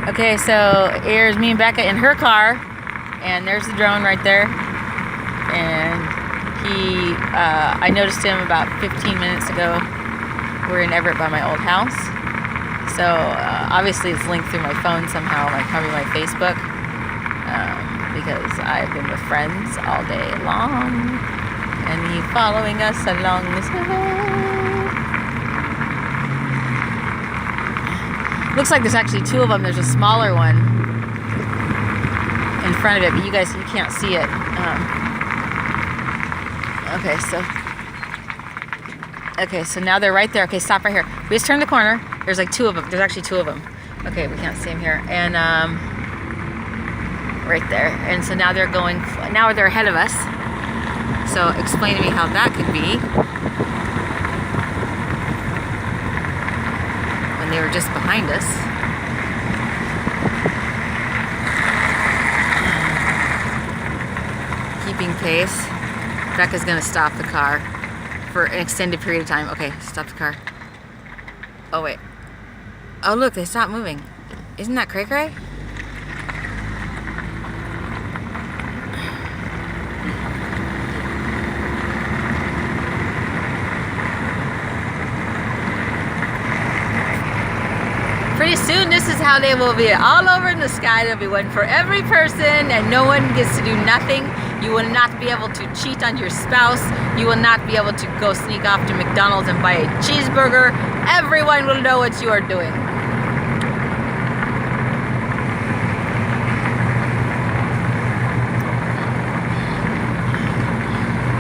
Okay, so here's me and Becca in her car, and there's the drone right there. And I noticed him about 15 minutes ago. We're in Everett by my old house. So obviously it's linked through my phone somehow, like probably my Facebook, because I've been with friends all day long, and he's following us along this way. Looks like there's actually two of them. There's a smaller one in front of it, but you can't see it. Okay, so now they're right there. Okay, stop right here. We just turned the corner. There's like two of them. There's actually two of them. Okay, we can't see them here. And right there. And so now they're going. Now they're ahead of us. So explain to me how that could be. They were just behind us. Keeping pace. Becca's gonna stop the car for an extended period of time. Okay, stop the car. Oh wait. Oh look, they stopped moving. Isn't that cray-cray? Pretty soon this is how they will be all over in the sky. There'll be one for every person, and no one gets to do nothing. You will not be able to cheat on your spouse. You will not be able to go sneak off to McDonald's and buy a cheeseburger. Everyone will know what you are doing.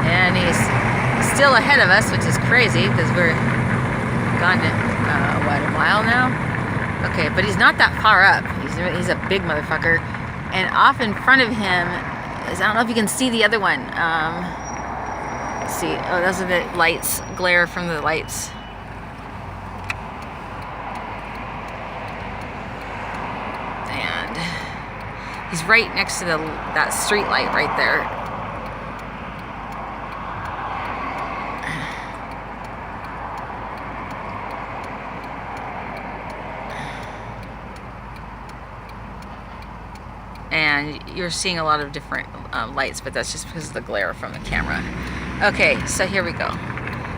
And he's still ahead of us, which is crazy because we're gone to, what, a mile now? Okay, but he's not that far up. He's a big motherfucker. And off in front of him is, I don't know if you can see the other one. Let's see. Oh, those are the lights, glare from the lights. And he's right next to that street light right there. And you're seeing a lot of different lights, but that's just because of the glare from the camera. Okay, so here we go.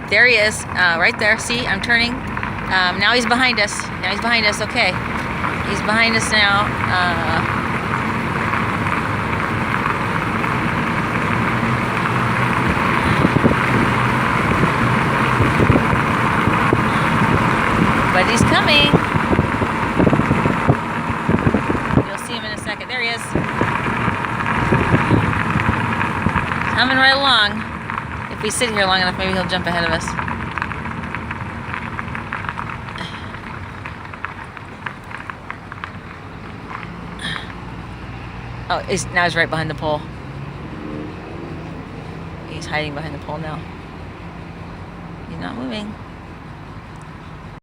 There he is, right there. See, I'm turning. Now he's behind us. Okay, he's behind us now. But he's coming. There he is. Coming right along. If we sit here long enough, maybe he'll jump ahead of us. Oh, now he's right behind the pole. He's hiding behind the pole now. He's not moving.